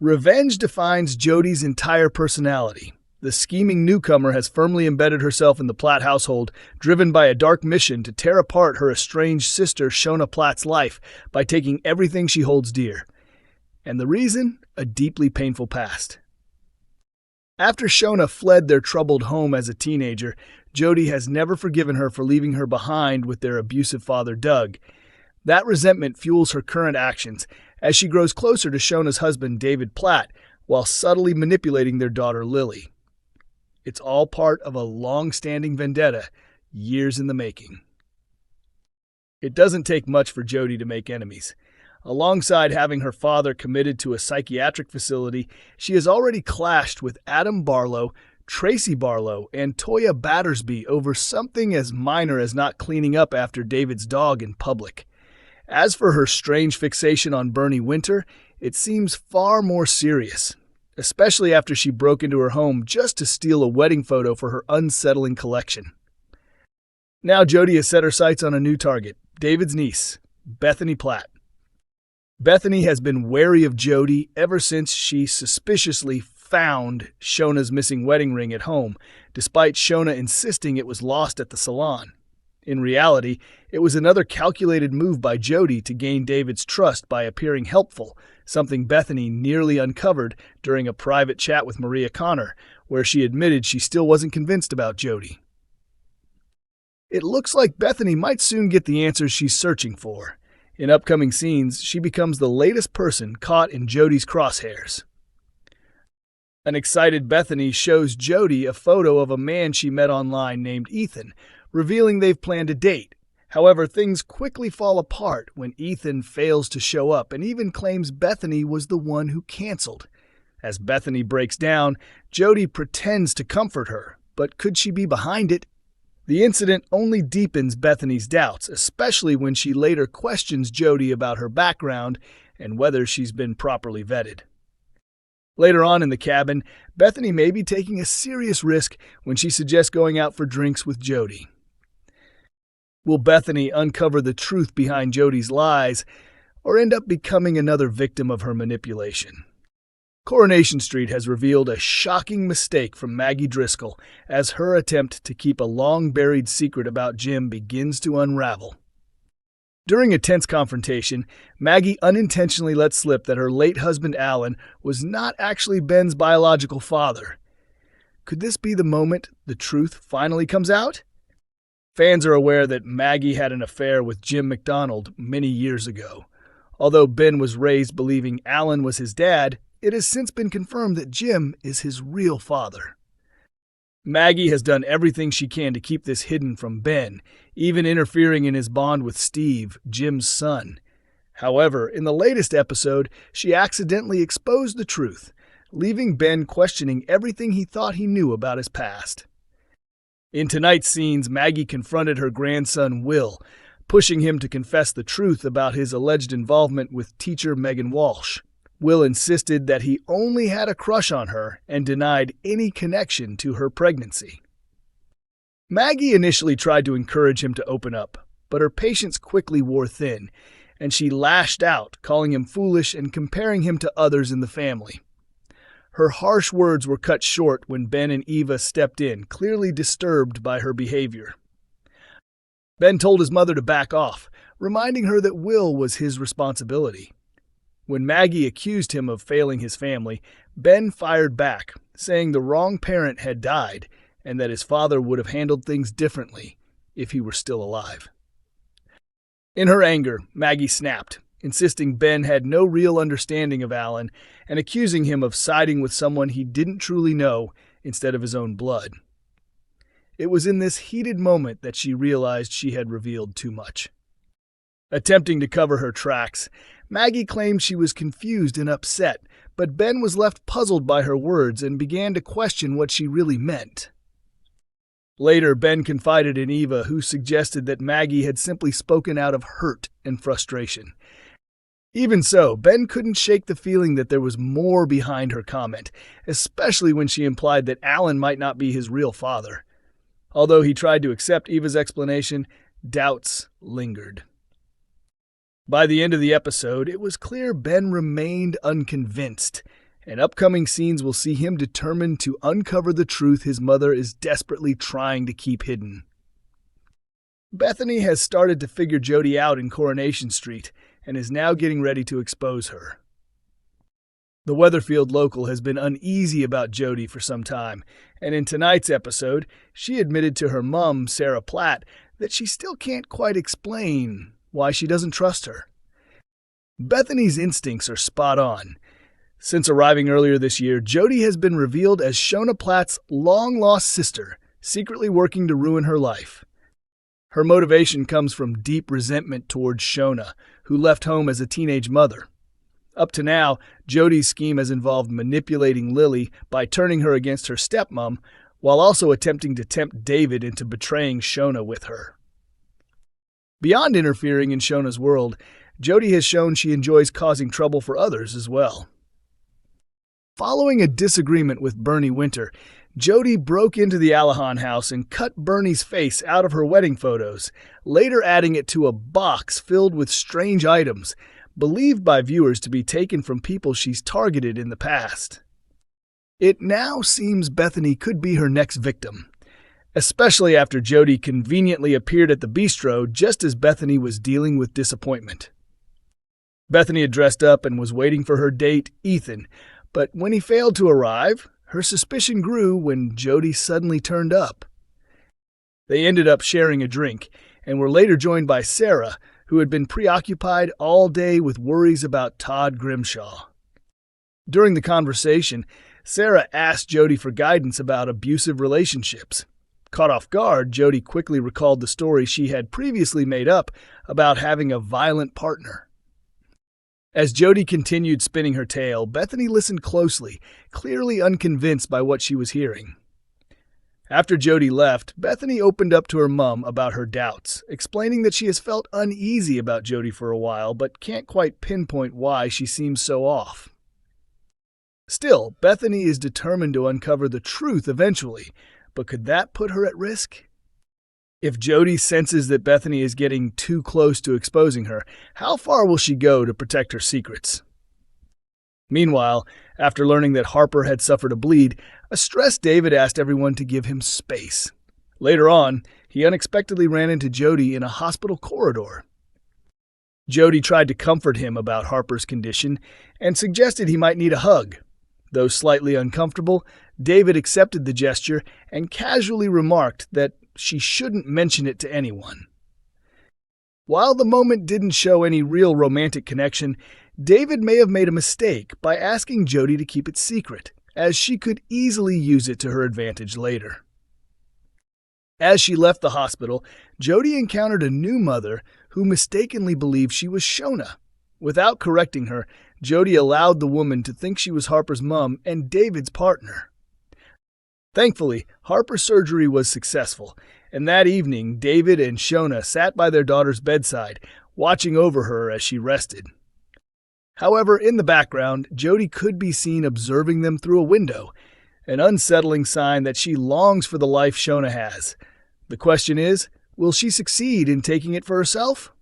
Revenge defines Jodie's entire personality. The scheming newcomer has firmly embedded herself in the Platt household, driven by a dark mission to tear apart her estranged sister Shona Platt's life by taking everything she holds dear. And the reason? A deeply painful past. After Shona fled their troubled home as a teenager, Jodie has never forgiven her for leaving her behind with their abusive father Doug. That resentment fuels her current actions as she grows closer to Shona's husband David Platt while subtly manipulating their daughter Lily. It's all part of a long-standing vendetta, years in the making. It doesn't take much for Jodie to make enemies. Alongside having her father committed to a psychiatric facility, she has already clashed with Adam Barlow, Tracy Barlow, and Toya Battersby over something as minor as not cleaning up after David's dog in public. As for her strange fixation on Bernie Winter, it seems far more serious, especially after she broke into her home just to steal a wedding photo for her unsettling collection. Now Jodie has set her sights on a new target, David's niece, Bethany Platt. Bethany has been wary of Jodie ever since she suspiciously found Shona's missing wedding ring at home, despite Shona insisting it was lost at the salon. In reality, it was another calculated move by Jodie to gain David's trust by appearing helpful, something Bethany nearly uncovered during a private chat with Maria Connor, where she admitted she still wasn't convinced about Jodie. It looks like Bethany might soon get the answers she's searching for. In upcoming scenes, she becomes the latest person caught in Jodie's crosshairs. An excited Bethany shows Jodie a photo of a man she met online named Ethan, revealing they've planned a date. However, things quickly fall apart when Ethan fails to show up and even claims Bethany was the one who canceled. As Bethany breaks down, Jodie pretends to comfort her, but could she be behind it? The incident only deepens Bethany's doubts, especially when she later questions Jodie about her background and whether she's been properly vetted. Later on in the cabin, Bethany may be taking a serious risk when she suggests going out for drinks with Jodie. Will Bethany uncover the truth behind Jodie's lies, or end up becoming another victim of her manipulation? Coronation Street has revealed a shocking mistake from Maggie Driscoll as her attempt to keep a long-buried secret about Jim begins to unravel. During a tense confrontation, Maggie unintentionally let slip that her late husband Alan was not actually Ben's biological father. Could this be the moment the truth finally comes out? Fans are aware that Maggie had an affair with Jim McDonald many years ago. Although Ben was raised believing Alan was his dad, it has since been confirmed that Jim is his real father. Maggie has done everything she can to keep this hidden from Ben, even interfering in his bond with Steve, Jim's son. However, in the latest episode, she accidentally exposed the truth, leaving Ben questioning everything he thought he knew about his past. In tonight's scenes, Maggie confronted her grandson Will, pushing him to confess the truth about his alleged involvement with teacher Megan Walsh. Will insisted that he only had a crush on her and denied any connection to her pregnancy. Maggie initially tried to encourage him to open up, but her patience quickly wore thin, and she lashed out, calling him foolish and comparing him to others in the family. Her harsh words were cut short when Ben and Eva stepped in, clearly disturbed by her behavior. Ben told his mother to back off, reminding her that Will was his responsibility. When Maggie accused him of failing his family, Ben fired back, saying the wrong parent had died and that his father would have handled things differently if he were still alive. In her anger, Maggie snapped, insisting Ben had no real understanding of Alan and accusing him of siding with someone he didn't truly know instead of his own blood. It was in this heated moment that she realized she had revealed too much. Attempting to cover her tracks, Maggie claimed she was confused and upset, but Ben was left puzzled by her words and began to question what she really meant. Later, Ben confided in Eva, who suggested that Maggie had simply spoken out of hurt and frustration. Even so, Ben couldn't shake the feeling that there was more behind her comment, especially when she implied that Alan might not be his real father. Although he tried to accept Eva's explanation, doubts lingered. By the end of the episode, it was clear Ben remained unconvinced. and upcoming scenes will see him determined to uncover the truth his mother is desperately trying to keep hidden. Bethany has started to figure Jodie out in Coronation Street and is now getting ready to expose her. The Weatherfield local has been uneasy about Jodie for some time, and in tonight's episode, she admitted to her mom, Sarah Platt, that she still can't quite explain why she doesn't trust her. Bethany's instincts are spot on. Since arriving earlier this year, Jodie has been revealed as Shona Platt's long-lost sister, secretly working to ruin her life. Her motivation comes from deep resentment towards Shona, who left home as a teenage mother. Up to now, Jodie's scheme has involved manipulating Lily by turning her against her stepmom, while also attempting to tempt David into betraying Shona with her. Beyond interfering in Shona's world, Jodie has shown she enjoys causing trouble for others as well. Following a disagreement with Bernie Winter, Jodie broke into the Allahan house and cut Bernie's face out of her wedding photos, later adding it to a box filled with strange items, believed by viewers to be taken from people she's targeted in the past. It now seems Bethany could be her next victim, especially after Jodie conveniently appeared at the bistro just as Bethany was dealing with disappointment. Bethany had dressed up and was waiting for her date, Ethan, but when he failed to arrive, her suspicion grew when Jodie suddenly turned up. They ended up sharing a drink and were later joined by Sarah, who had been preoccupied all day with worries about Todd Grimshaw. During the conversation, Sarah asked Jodie for guidance about abusive relationships. Caught off guard, Jodie quickly recalled the story she had previously made up about having a violent partner. As Jodie continued spinning her tale, Bethany listened closely, clearly unconvinced by what she was hearing. After Jodie left, Bethany opened up to her mom about her doubts, explaining that she has felt uneasy about Jodie for a while, but can't quite pinpoint why she seems so off. Still, Bethany is determined to uncover the truth eventually, but could that put her at risk? If Jodie senses that Bethany is getting too close to exposing her, how far will she go to protect her secrets? Meanwhile, after learning that Harper had suffered a bleed, a stressed David asked everyone to give him space. Later on, he unexpectedly ran into Jodie in a hospital corridor. Jodie tried to comfort him about Harper's condition and suggested he might need a hug. Though slightly uncomfortable, David accepted the gesture and casually remarked that she shouldn't mention it to anyone. While the moment didn't show any real romantic connection, David may have made a mistake by asking Jodie to keep it secret, as she could easily use it to her advantage later. As she left the hospital, Jodie encountered a new mother who mistakenly believed she was Shona. Without correcting her, Jodie allowed the woman to think she was Harper's mom and David's partner. Thankfully, Harper's surgery was successful, and that evening David and Shona sat by their daughter's bedside, watching over her as she rested. However, in the background, Jodie could be seen observing them through a window, an unsettling sign that she longs for the life Shona has. The question is, will she succeed in taking it for herself?